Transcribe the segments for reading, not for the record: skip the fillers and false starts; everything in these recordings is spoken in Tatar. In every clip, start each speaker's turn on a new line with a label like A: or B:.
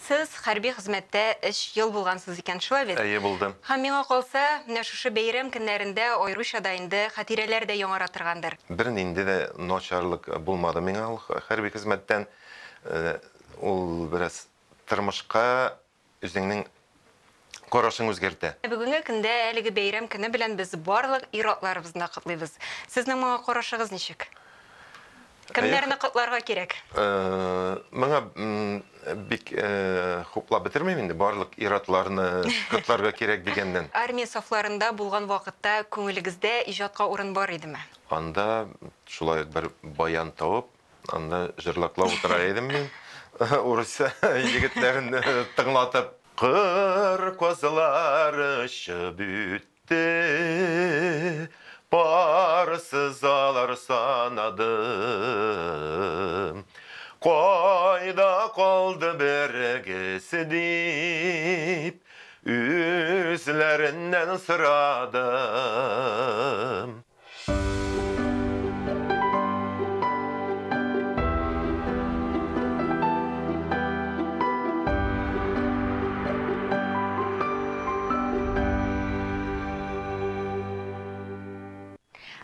A: Сіз хәрби хезмәттә 3 ел булгансыз икән, шулай бит?
B: Әйе, булдым.
A: Һәм миңа калса, менә шушы бәйрәм көннәрендә аеруча да инде хатирәләр дә яңаратыргандыр.
B: Бер нинди дә начарлык булмады миңа ул хәрби хезмәттән. Ул бераз тормышка үзеңнең карашың үзгәртә.
A: Бүгенге көндә әлеге бәйрәм көне белән без барлык ир-атларыбызны котлыйбыз. Сезнең моңа карашыгыз ничек? Кемнәрне котларга кирәк?
B: Моңа бик хуплап бетермим инде, барлык ир-атларны котларга кирәк дигәннән.
A: Армия сафларында булган вакытта күңелегездә иҗатка урын бар идеме?
B: Анда шулай бер баян табып, анда җырлаклап утыра идем мин. Урыс егетләрен тыңлатып, кыр козлары чыгып үтте, парсыз алар санадым. Кайда калды бергесе дип, үзләреннән сорадым.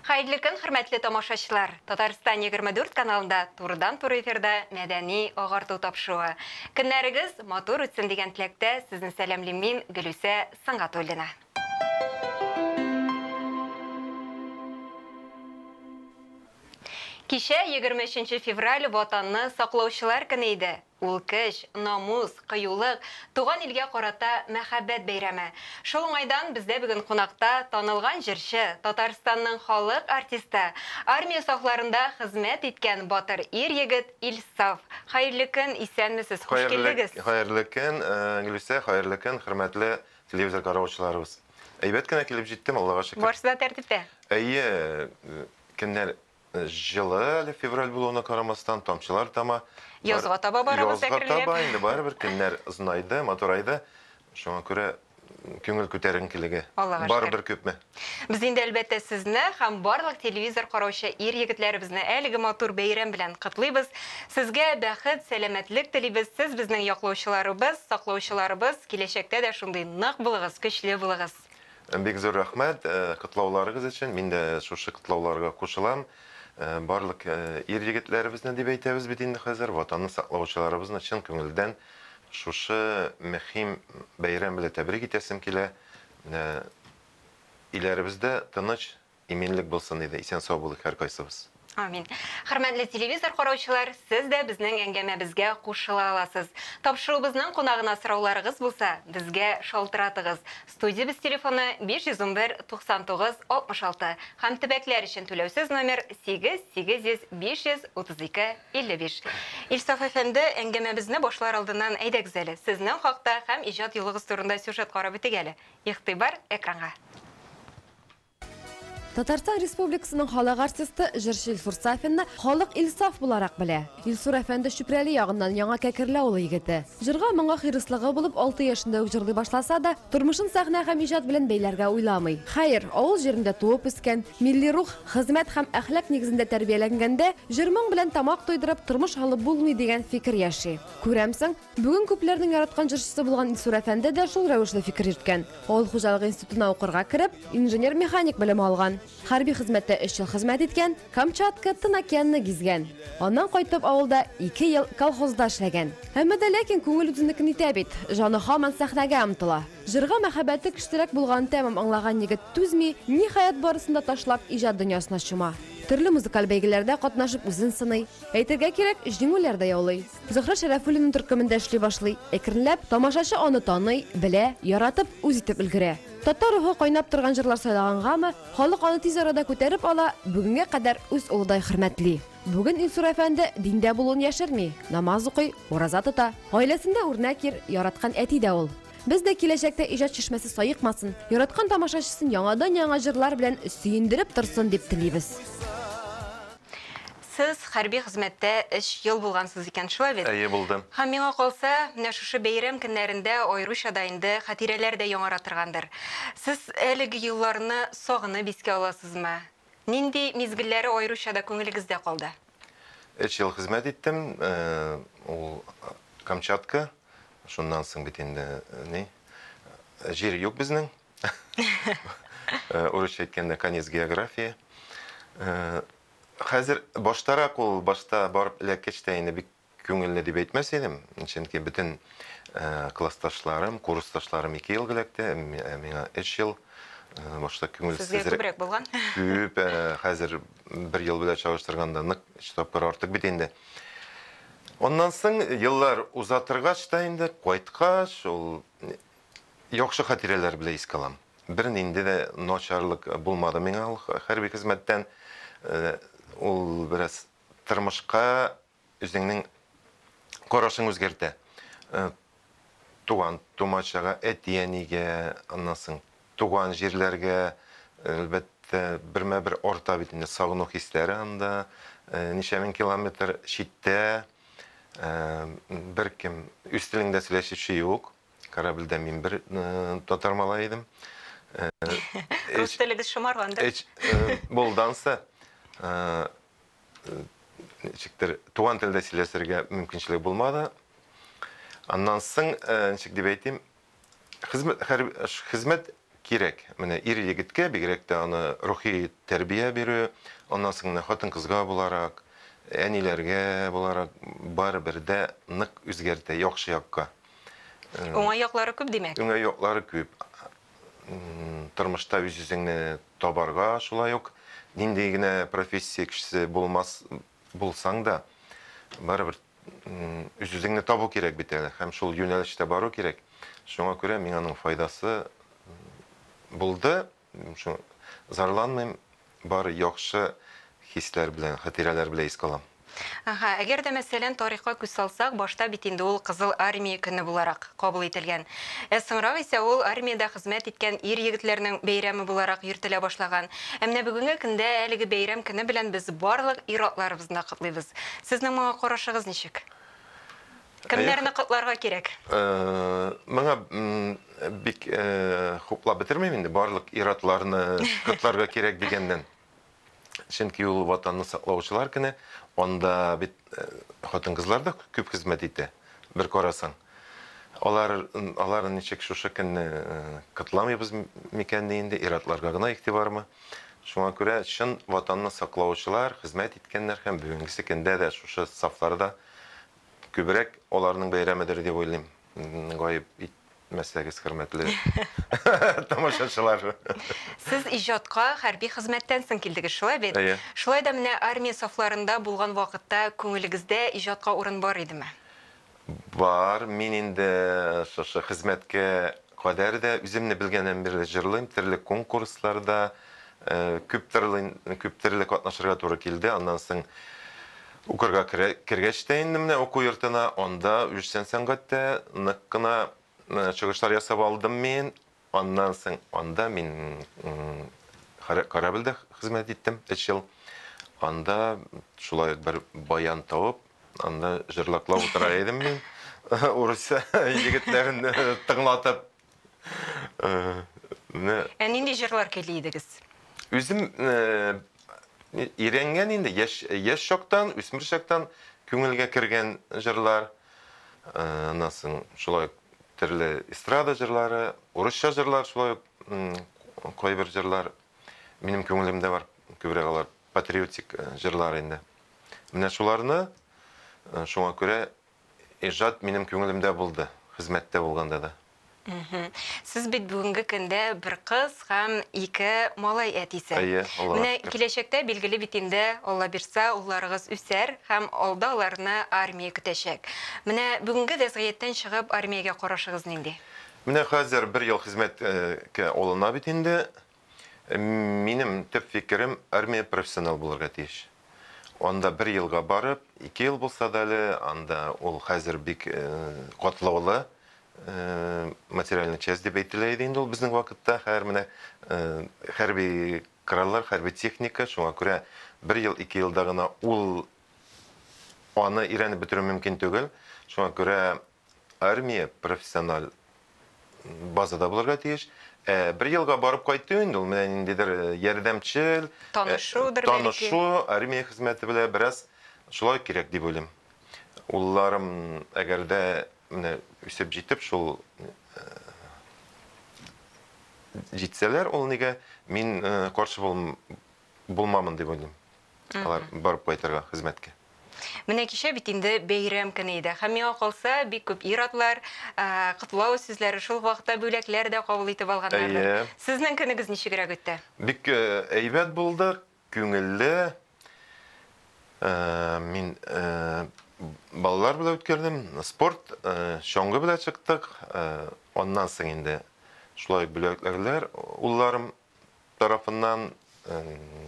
A: Хайрлы көн, хөрмәтле тамашачылар. Татарстан 24 каналында турыдан-туры эфирда мәдәни агарту тапшыруы. Көннәрегез матур үтсен дигән теләктә сезне сәламлыйм мин, Гөлүсә Сыңгатуллина. Кичә 23 февраль ватанны саклаучылар көне иде. Ул көч, намус, кыюлык, туган илгә карата мәхәббәт бәйрәме. Шул уңайдан бездә бүген кунакта танылган җырчы, Татарстанның халык артисты, армия сафларында хезмәт иткән батыр ир-егет Илсаф. Хәерле көн, исәнмесез, хуш килдегез.
B: Хәерле көн, Гөлүсә, хәерле көн, хөрмәтле телевизор караучыларыбыз. Әйбәт кенә килеп җиттем, Аллага шөкер.
A: Барысы да тәртиптә.
B: Әйе, көннәр жылы, февраль булуына карамастан тамчылар тама.
A: Язга таба барабыз әкренләп.
B: Язга таба инде барыбер көннәр озынайды, матурайды. Шуңа күрә күңел күтәренкелеге. Барыбер күпме.
A: Без инде әлбәттә сезне һәм барлык телевизор караучы ир-егетләребезне әлеге матур бәйрәм белән котлыйбыз. Сезгә бәхет, сәламәтлек телибез. Сез безнең яклаучыларыбыз, саклаучыларыбыз, киләчәктә дә шундый нык булыгыз, көчле булыгыз.
B: Бик зур рәхмәт котлауларыгыз өчен. Мин дә шушы котлауларга кушылам. Барлык ир-егетләребезне дип әйтәбез бит инде хәзер, ватанны саклаучыларыбызны чын күңелдән шушы мөһим бәйрәм белән тәбрик итәсем килә. Иләребездә тыныч, иминлек булсын диде. Исән-сау булыйк һәркайсыбыз.
A: Амин. Хөрмәтле телевизор караучылар, сез дә безнең әңгәмәбезгә кушыла аласыз. Тапшыруыбызның кунагына сорауларыгыз булса, безгә шалтыратыгыз. Студиябыз телефоны 511-99-66 һәм төбәкләр өчен түләүсез номер 8800-532-55. Илсаф әфәнде, әңгәмәбезне башлар алдыннан әйдәгез әле. Сезнең хакта һәм иҗат юлыгыз турында сюжет карап үтик әле. Игътибар экранга.
C: Татарстан Республикасының халык артисты җырчы Илсур Сафинны халык Илсаф буларак белә. Илсур әфәнде Шүпрәле ягыннан яңа Кәкерле авылы егете. Җырга моңа хирыслыгы булып 6 яшендә үк җырлый башласа да, тормышын сәхнә һәм иҗат белән бәйләргә уйламый. Хәер, авыл җирендә туып үскән, милли рух, хезмәт һәм әхлак нигезендә тәрбияләнгәндә, җырмың белән тамак туйдырып тормыш алып булмый дигән фикер яши. Күрәмсең, бүген күпләрнең яраткан җырчысы булган Илсур әфәнде дә шул рәвешле фикер йөрткән. Авыл хуҗалыгы институтына укырга кереп, инженер-механик белем алган. Хәрби хезмәттә 3 ел хезмәт иткән, Камчатка, Тын океанны гизгән. Аннан кайтып авылда 2 ел колхозда эшләгән. Әмма дә ләкин күңел үзенекен итә бит, җаны һаман сәхнәгә омтыла. Җырга мәхәббәте көчлерәк булган тәмам аңлаган егет түзми, ниһаять барысында ташлап иҗат дөньясына чума. Төрле музыкаль бәйгеләрдә катнашып үзен сыный. Әйтергә кирәк, җиңүләр дә яулый. Зөһрә Шәрәфуллина төркемендә эшли башлый. Әкренләп тамашачы аны таный, белә, яратып, үз итеп өлгерә. Татар рухы кайнап торган җырлар сайлагангамы, халык аны тиз арада күтәреп ала, бүгенгә кадәр үз улдай хөрмәтли. Бүген Илсур әфәнде диндә булуын яшерми, намаз укый, ураза тота. Гаиләсендә үрнәк ир, яраткан әти дә ул. Без дә киләчәктә иҗат чишмәсе саекмасын, яраткан тамашачысын яңадан-яңа җырлар белән сөендереп торсын дип телибез.
A: Сез хәрби хезмәттә 3 ел булгансыз икән, шулай бит?
B: Әйе, булдым.
A: Һәм миңа калса, менә шушы бәйрәм көннәрендә аеруча да инде хатирәләр дә яңаратыргандыр. Сез әлеге елларны сагынып искә аласызмы? Нинди мизгелләре аеруча да күңелегездә калды?
B: 3 ел хезмәт иттем. Ул Камчатка, Шуннан соң бит инде не? Жер юк безнең. Урысча әйткәндә конец география. Хәзер баштарак ул башта барып эләккәчтә инде бик күңелле дип әйтмәс идем. Чөнки бөтен классташларым, курсташларым 2 ел эләкте, миңа 3 ел. Башта
A: Сезгә
B: күңелсезрәк.
A: күбрәк булган.
B: Күп, хәзер 1 ел белән чагыштырганда нык штабкар артык бит инде. Ondan соң еллар узатыргач та инде кайткач, ул яхшы хатирәләр белән искалам. Бер нинди дә начарлык булмады миңа ул хәрби хезмәттән. Ул бераз тормышка үзеңнең карашың үзгәртә. Туган тумачага, әтиянигә, аннан соң туган җирләргә әлбәттә бермә-бер арта бит инде сагыну хисләре анда. Ничә мең километр читтә bir kim üstелеңдә сөйләшүче юк. Корабльдә мин бер татар малай идем.
A: Рус телегез шомаргандыр.
B: Булданса ничектер туган телдә сөйләшергә мөмкинчелек булмады. Аннан соң ничек дип әйтим, хезмәт кирәк. Менә ир егеткә бигрәк тә аны рухи тәрбия бирү, аннан соң хатын-кызга буларак әниләргә буларак барыбер дә нык үзгәртә яхшы якка.
A: Уңай яклары күп димәк.
B: Уңай яклары күп. Тормышта үзеңне табарга шулай ук нинди генә профессия кешесе булсаң да барыбер үзеңне табу кирәк бит әле. Һәм шул юнәлештә бару кирәк. Шуңа күрә миңа аның файдасы булды. Шу зарланмыйм, бары яхшы хисләр белән, хатирәләр белән искалам.
A: Әгәр дә мәсәлән тарихка күз салсак, башта бит инде ул Кызыл армия көне буларак кабул ителгән. Соңрак исә ул армиядә хезмәт иткән ир егетләрнең бәйрәме буларак йөртелә башлаган. Менә бүгенге көндә әлеге бәйрәм көне белән без барлык ир-атларыбызны котлыйбыз. Сезнең моңа карашыгыз ничек? Кемнәрне котларга кирәк?
B: Моңа бик хуплап бетермим инде барлык ир-атларны котларга кирәк дигәннән. Чөнки ул ватанны саклаучылар көне, анда бит хатын-кызлар да күп хезмәт итә. Бер карасаң. Алар ничек шушы көнне котламыйбыз микән инде ир-атларга гына игътибармы? Шуңа күрә чын ватанны саклаучылар хезмәт иткәннәр һәм бүгенге көндә дә шушы сафларда күбрәк аларның бәйрәмедер дип уйлыйм. Гаеп итмәсәгез, хөрмәтле тамашачылар.
A: Сез иҗатка хәрби хезмәттән соң килдегез, шулай бит? Шулай да менә армия сафларында булган вакытта күңелегездә иҗатка урын бар идеме?
B: Бар, мин инде шушы хезмәткә кадәр дә үземне белгәннән бирле җырлыйм, төрле конкурсларда күп төрле катнашырга туры килде. Аннан соң укырга кергәч тә инде менә оку йортына, анда үҗсән сәнгатьтә нык кына чыгышлар ясап алдым мин. Аннан соң анда мин корабльдә хезмәт иттем 3 ел. Анда шулай бер баян табып, анда җырлаклап утыра идем мин. Урыс егетләрен тыңлатып.
A: Нинди җырлар көйли идегез?
B: Үзем ирәнгән инде яшь чактан, үсмер чактан күңелгә кергән җырлар. Аннан соң шулай төрле эстрада җырлары, урысча җырлар, шулай кайбер җырлар минем күңелемдә бар. Күбрәк алар патриотик җырлар инде. Менә шуларны шуңа күрә иҗат минем күңелемдә булды, хезмәттә булганда да.
A: Сез бит бүгенге көндә бер кыз һәм 2 малай әтисе. Менә киләчәктә билгеле бит инде Алла бирсә, улларыгыз үсәр һәм алда аларны армия көтәчәк. Менә бүгенге вазгыятьтән чыгып армиягә карашыгыз нинди?
B: Менә хәзер 1 ел хезмәткә алына бит инде. Минем төп фикерем армия профессионал булырга тиеш. Анда 1 елга барып, 2 ел булса да әле, анда ул хәзер бик катлаулы материальный часть дип әйтелә иде инде ул безнең вакытта. Һәр менә хәрби кораллар, хәрби техника, шуңа күрә 1 ел, 2 елда гына ул аны өйрәнеп бетерү мөмкин түгел. Шуңа күрә армия профессиональ базада булырга тиеш. 1 елга барып кайтты инде ул менә ниндидер ярдәмчел, танышу, армия хезмәте белән бераз шулай кирәк дип уйлыйм. Улларым әгәр дә менә үсеп җитеп шул җитсәләр, ул нигә мин каршы булмамын дип уйлыйм. Алар барып кайтырга хезмәткә.
A: Менә кичә бит инде бәйрәм көне иде. Һәм миңа калса, бик күп ир-атлар котлау сүзләре шул вакытта бүләкләр дә кабул итеп алганнар. Сезнең көнегез ничегрәк үтте?
B: Бик әйбәт булды, күңелле. Мин балалар белән үткәрдем, спорт, шоңгы белән чыктык. Оннан соң инде шулай бүләкләр улларым тарафыннан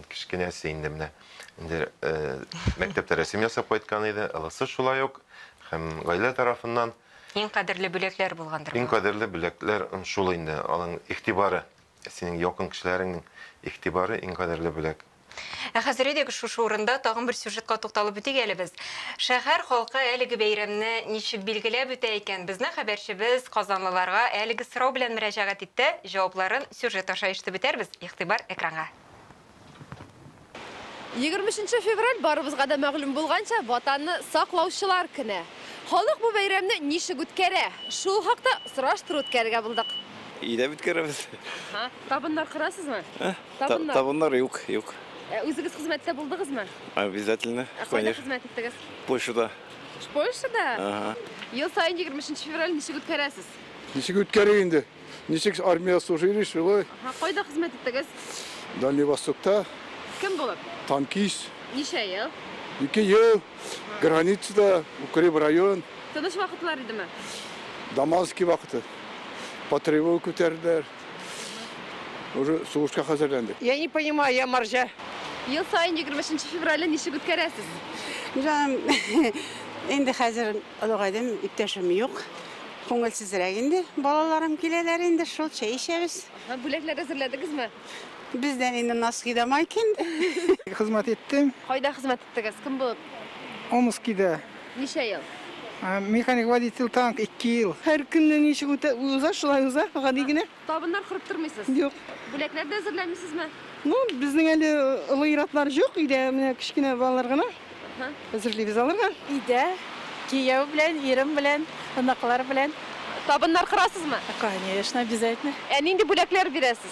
B: кичкенәсе инде менә. Инде мәктәптә рәсем ясап кайткан иде, алысы шулай ук һәм гаилә тарафыннан
A: Иң кадерле бүләкләр булгандыр.
B: иң кадерле бүләкләр шул инде. Аның игътибары, синең якын кешеләреңнең игътибары иң кадерле бүләк.
A: Хәзер идек шушы урында тагын бер сюжетка тукталып үтик әле без. Шәһәр халкы әлеге бәйрәмне ничек билгеләп үтә икән? Безнең хәбәрчебез казанлыларга әлеге сорау белән мөрәҗәгать итте. Җавапларын сюжет аша ишетеп бетербез. Игътибар экранга.
C: 23 февраль барыбызга да мәгълүм булганча ватанны саклаучылар көне. Халык бу бәйрәмне ничек үткәрә? Шул хакта сораштыру үткәрергә булдык.
D: Идә үткәрәбез.
C: Табыннар кырасызмы?
D: Табыннар юк.
C: Үзегез хезмәттә булдыгызмы?
D: Обязательно,
C: Кайда
D: конечно.
C: хезмәт иттегез?
D: Польшада.
C: Польшада? Ел сайын 23 февраль ничек үткәрәсез?
E: Ничек үткәрә инде? Ничек армия служили шулай?
C: Кайда хезмәт иттегез?
E: Дальний Востокта
C: Кем булып?
E: танкист.
C: Ничә ел?
E: 2 ел границада, Укреп район,
C: Тыныч вакытлар идеме?
E: Даманский вакыты. Потребу күтәрделәр. Уже сугышка хәзерләндек.
F: Я не понимаю, я маржа.
C: Ел сайын 23 февральне ничек үткәрәсез?
F: Canım, endi hozir olg'aydim, iптәшем юк. Күңелсезрәк инде. Балаларым киләләр инде, шул чәй ичәбез.
C: Бүләкләр әзерләдегезме?
F: Бездән инде носкида майкин.
G: Хезмәт иттем
C: Кайда хезмәт иттегез? Кем булып?
G: Омскида.
C: Ничә ел?
G: Механик водитель танк 2 ел.
F: Һәр көнне ничек уза, шулай уза, гади генә.
C: Табыннар кырып тормыйсыз?
F: Юк.
C: Бүләкләр дә әзерләмисезме?
F: Ну, безнең әле олы иратлар юк, өйдә менә кичкенә балалар гына. Әзерлибез алырга.
H: Өйдә кияү белән, ирем белән, анаклар белән.
C: Табыннар кырасызмы?
H: Конечно, обязательно.
C: Нинди бүләкләр бирәсез?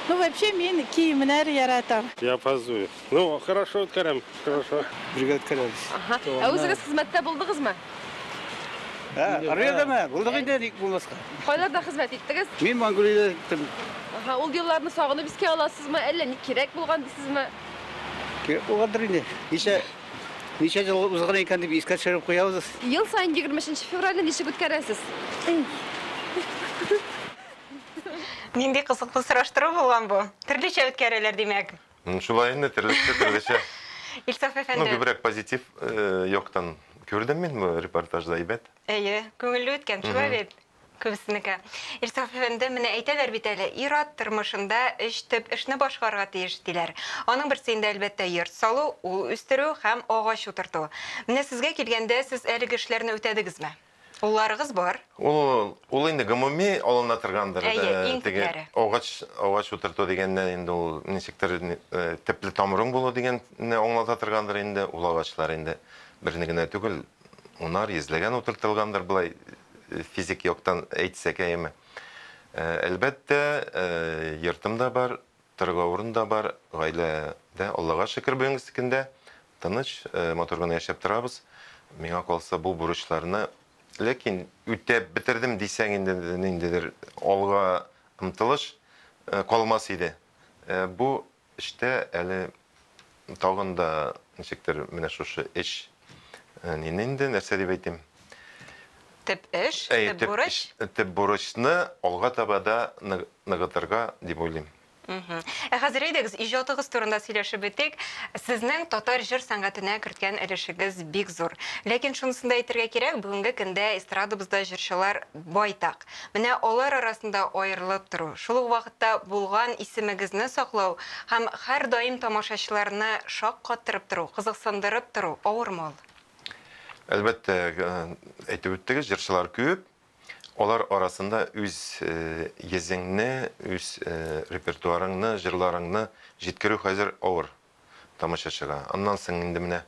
H: Ну, вообще, мен киемнәр яратам.
I: Я позую. Ну, хорошо, Карам, хорошо.
G: Бригад керәбез.
C: Үзегез хезмәттә булдыгызмы?
G: Арыядамы? Булдык инде ник булмаска.
C: Кайларда хезмәт иттегез?
G: Мин Монголиядә иттем.
C: Ул елларны сагынып искә аласызмы? Әллә ни кирәк булган дисезме?
G: Угадыр инде. Ничә ел узган икән дип искә төшереп куябыз.
C: Ел сайын 23 февральне ничек үткәрәсез?
A: Нинди кызыклы сораштыру булган бу? Төрлечә үткәрәләр димәк.
B: Шулай инде төрлечә.
A: Илсаф
B: Ну,
A: әфәнде.
B: күбрәк позитив яктан күрдем мин бу репортажда әйбәт.
A: Әйе, күңелле үткән, шулай бит. Күбесенеке. Илсаф әфәнде, менә әйтәләр бит әле, ир-ат тормышында эшне башкарырга тиеш диләр. Аның берсе инде әлбәттә йорт салу, ул үстерү һәм агач утырту. Менә сезгә килгәндә сез әлеге эшләрне үтәдегезме? Улларыгыз бар.
B: Ул инде гомуми алына торгандыр.
A: Әйе, иң күпләре.
B: Агач утырту дигәндә инде ул ничектер тепле тамырың булу дигәнне аңлата торгандыр инде. Ул агачлар инде берне генә түгел, унар йөзләгән утыртылгандыр булай физик яктан әйтсәк әйеме. Әлбәттә, йортымда бар, торгы урында бар, гаиләдә Аллага шөкер бүгенге көндә тыныч, матур гына яшәп торабыз. Миңа калса бу бурычларны ләкин үтәп битердем дисәң инде ниндидер алга омтылыш калмас иде. Бу эштә әле тагын да ничектер менә шушы эш нинди нәрсә дип әйтим.
A: Төп эш, төп бурыч.
B: Төп бурычны алга таба да ныгытырга дип уйлыйм.
A: Хәзер әйдәгез, иҗатыгыз турында сөйләшеп бетик. Сезнең татар җыр сәнгатенә керткән өлешегез бик зур. Ләкин шунысында әйтергә кирәк, бүгенге көндә эстрадабызда җырчылар байтак. Менә алар арасында аерылып тору, шул ук вакытта булган исемегезне саклау һәм һәр даим тамашачыларны шаккаттырып тору, кызыксындырып тору авырмы ул?
B: Әлбәттә, әйтеп үттегез, җырчылар күп. Алар арасында үз йөзеңне, үз репертуарыңны, җырларыңны җиткерү хәзер авыр тамашачыга. Аннан соң инде менә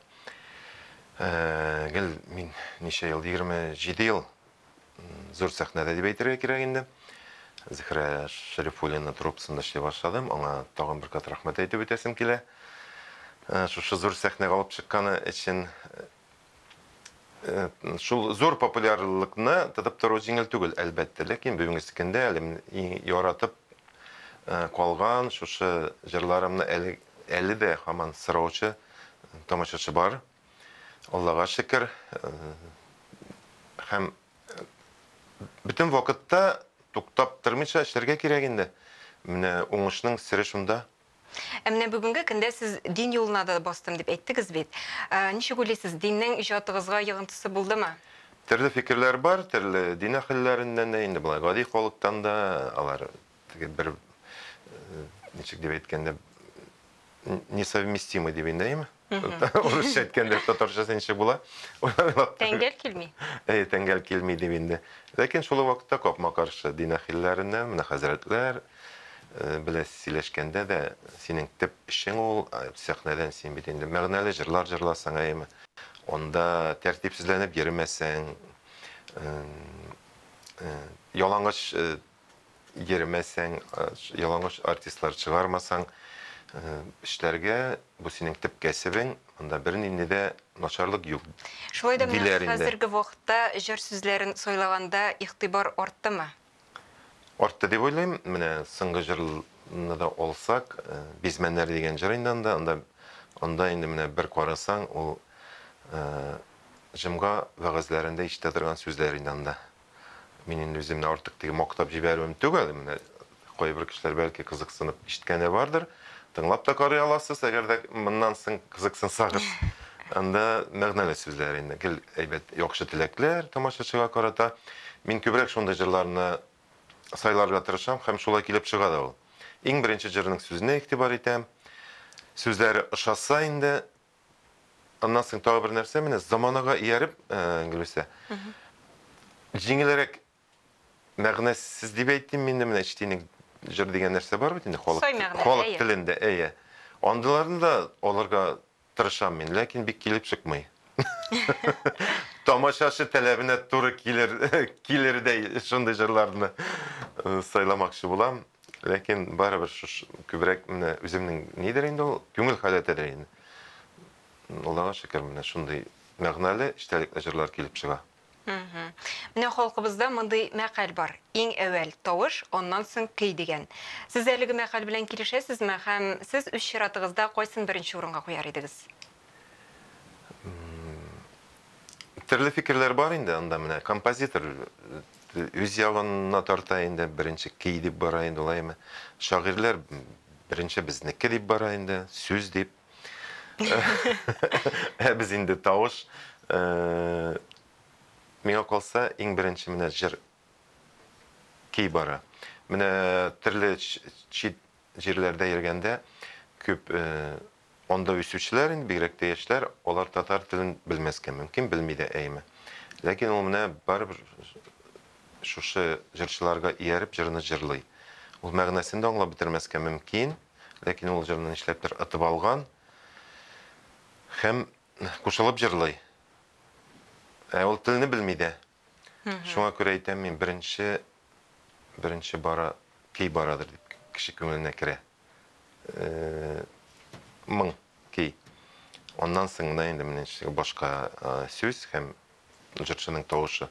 B: Гел мин ничә ел, 27 ел зур сәхнәдә дип әйтергә кирәк инде. Зөһрә Шәрифуллина труппасында эшләй башладым. Аңа тагын бер кат рәхмәт әйтеп үтәсем килә. Шушы зур сәхнәгә алып чыкканы өчен шул зур популярлыкны тотып тору җиңел түгел, әлбәттә, ләкин бүгенге көндә яратып калган шушы җырларымны әле дә һаман сораучы тамашачы бар. Аллага шөкер. Һәм бөтен вакытта туктап тормыйча эшләргә кирәк инде. Менә уңышның сире шунда.
A: Менә бүгенге көндә сез дин юлына да бастым дип әйттегез бит. Ничек уйлыйсыз, диннең иҗатыгызга йогынтысы булдымы?
B: Төрле фикерләр бар, төрле дин әһелләреннән дә инде булай. Гади халыктан да алар бер ничек дип әйткәндә несовместимы дип инде. Урысча әйткәндә татарчасы ничек була?
A: Тәңгәл килми.
B: Тәңгәл килми дип инде. Ләкин шул вакытта капма-каршы дин әһелләреннән, менә хәзрәтләр белән сөйләшкәндә дә синең төп эшең ул сәхнәдән син бит инде мәгънәле җырлар җырласаң әйме. Онда тәртипсезләнеп йөрмәсәң, ялаңгач йөрмәсәң, ялаңгач артистлар чыгармасаң, эшләргә бу синең төп кәсебең, анда бернинди дә начарлык юк.
A: Шулай да хәзерге вакытта җыр сүзләрен сайлаганда игътибар арттымы?
B: Артты дип уйлыйм. Менә соңгы җырны да алсак, Бизмәннәр дигән җыр инде анда инде менә бер карасаң, ул җымга вәгазьләрендә ишетә торган сүзләр инде анда. Мин инде үземне артык дип мактап җибәрүем түгел. Менә кайбер кешеләр бәлки кызыксынып ишеткәне бардыр. Тыңлап та карый аласыз, әгәр дә моннан соң кызыксынсагыз. Анда мәгънәле сүзләр инде. Гел әйбәт, яхшы теләкләр тамашачыга карата. Мин күбрәк шундый җырларны сайларга тырышам, һәм шулай килеп чыга да ул. Иң беренче җырның сүзенә игътибар итәм. Сүзләре ошаса инде, аннан соң тагы бер нәрсә, менә заманага ияреп, Гөлүсә. Җиңелрәк мәгънәсез дип әйттем мин менә эчтинең җыр дигән нәрсә бар бит инде халык телендә, әйе. Андыйларны да алырга тырышам мин, ләкин бик килеп чыкмый. Тамашачы талабына туры килер дә шундый җырларны сайламакчы булам. Ләкин барыбер шуш күбрәк менә үземнең нидер инде ул күңел халәтедә инде. Аллага шөкер, менә шундый мәгънәле, эчтәлекле җырлар килеп чыга.
A: Менә халкыбызда мондый мәкаль бар. Иң әүвәл тавыш, аннан соң көй дигән. Сез әлеге мәкаль белән килешәсезме һәм сез үз чиратыгызда кайсын беренче урынга куяр идегез?
B: Төрле фикерләр бар инде анда, менә композитор үз ягына тарта инде, беренче көй дип бара инде улаймы. Шагыйрьләр беренче безнеке дип бара инде, сүз дип. Без инде тавыш. Миңа калса, иң беренче менә җыр көй бара. Менә төрле чит җирләрдә йөргәндә күп анда үсүчеләр, бигрәк тә яшьләр, алар татар телен белмәскә мөмкин, белми дә әйме. Ләкин ул менә барыбер шушы җырчыларга ияреп җырны җырлый. Ул мәгънәсен дә аңлап бетермәскә мөмкин, ләкин ул җырны нишләптер атып алган һәм кушылып җырлый. Ул телне белми дә. Шуңа күрә әйтәм мин, беренче бара көй барадыр дип кеше күңеленә керә. Моң көй. Оннан соң да инде менә башка сүз һәм җырчының тавышы.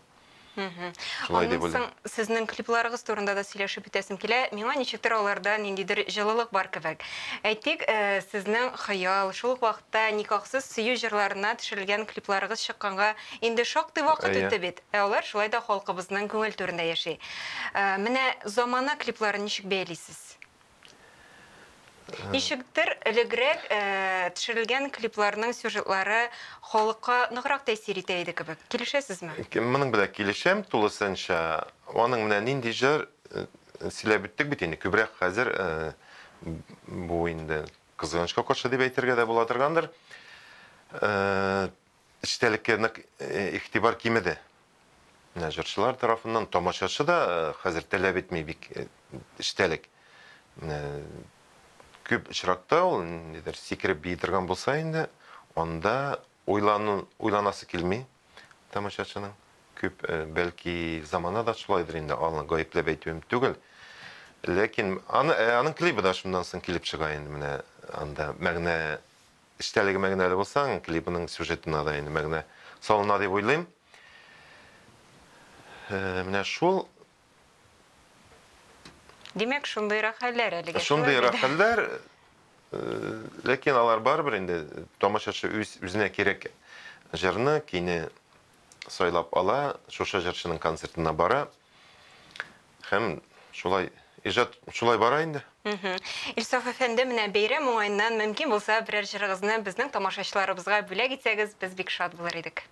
A: Аннан соң сезнең клипларыгыз турында да сөйләшеп үтәсем килә. Миңа ничектер аларда ниндидер җылылык бар кебек. Әйтик, сезнең хыял, шул вакытта никахсыз сөю җырларына төшерелгән клипларыгыз чыкканга инде шактый вакыт үтте бит. Алар шулай да халкыбызның күңел түрендә яши. Менә замана клипларын ничек бәйлисез? Ничектер элегрәк төшерелгән клипларның сюжетлары халыкка ныграк тәэсир итә иде кебек. Килешәсезме?
B: Моның белән килешәм тулысынча. Аның менә нинди җыр сөйләп беттек бит инде. Күбрәк хәзер бу инде кызганычка каршы дип әйтергә дә була торгандыр. Эчтәлеккә нык игътибар кимеде. Менә җырчылар тарафыннан тамашачы да хәзер таләп итми бик эчтәлек. Күп очракта ул нидер сикереп биетергән булса инде, анда Уйланасы килми тамашачының. Күп бәлки замана да шулайдыр инде, аны гаепләп әйтүем түгел. Ләкин аның клибы да шундан соң килеп чыга инде менә анда мәгънә иштәлеге мәгънәле булсаң, клибының сюжетына да инде мәгънә салына дип уйлыйм. Менә шул
A: Демәк, шундыйрак хәлләр әлегә.
B: Шундыйрак хәлләр, ләкин алар барыбер инде тамашачы үзенә кирәк җырны, кине сайлап ала, шушы җырчының концертына бара. Һәм шулай иҗат шулай бара инде.
A: Илсаф әфәнде, менә бәйрәм уңайыннан мөмкин булса берәр җырыгызны безнең тамашачыларыбызга бүләк итсәгез, без бик шат булыр идек.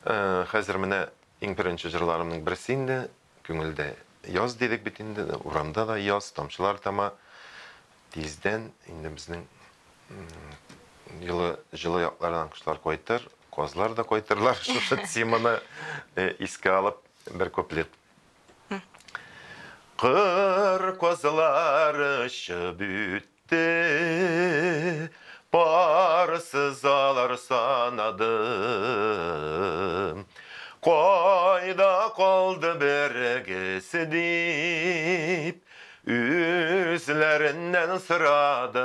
B: Хәзер менә иң беренче җырларымның берсе инде, күңелдә яз дидек бит инде, урамда да яз, тамчылар тама. Тиздән инде безнең җылы яклардан кошлар кайтыр, казлар да кайтырлар. Шушы теманы искә алып бер куплет. Кыр казлар очып үтте, парсыз алар санадым. Кайда калды бергесе дип, үзләреннән сорадым.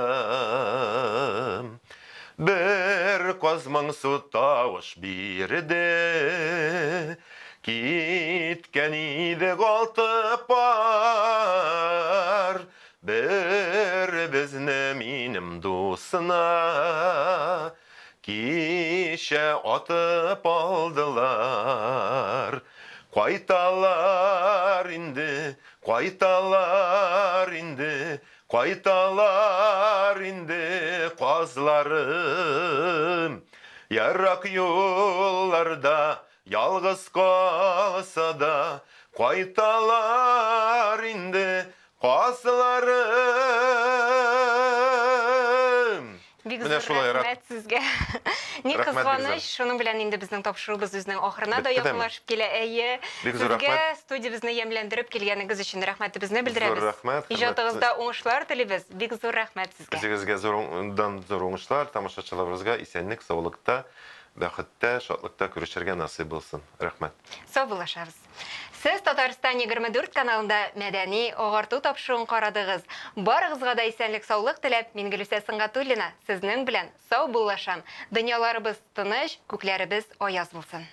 B: Бер казмың су тавыш бирде, киткән идек алты пар. Бер безне минем дусына, кичә атып алдылар. Кайталар инде, кайталар инде, кайталар инде казларым. Ярак юлларда ялгыз калса да, кайталар инде казларым.
A: Бик зур рәхмәт сезгә. Ни кызганыч, шуның белән инде безнең тапшыруыбыз үзенең ахырына да якынлашып килә. Әйе, сезгә студиябызны ямьләндереп килгәнегез өчен рәхмәтебезне белдерәбез.
B: Зур рәхмәт.
A: Иҗатыгызда уңышлар телибез. Бик зур рәхмәт сезгә.
B: Сезгә зур уңышлар, тамашачыларыбызга исәнлек, саулыкта, бәхеттә, шатлыкта күрешергә насыйп булсын. Рәхмәт.
A: Сау булашабыз. Сез Татарстан 24 каналында мәдәни агарту тапшыруын карадыгыз. Барыгызга да исәнлек, саулык теләп, мин Гөлүсә Сыңгатуллина сезнең белән сау булашам. Дөньяларыбыз тыныч, күкләребез аяз булсын.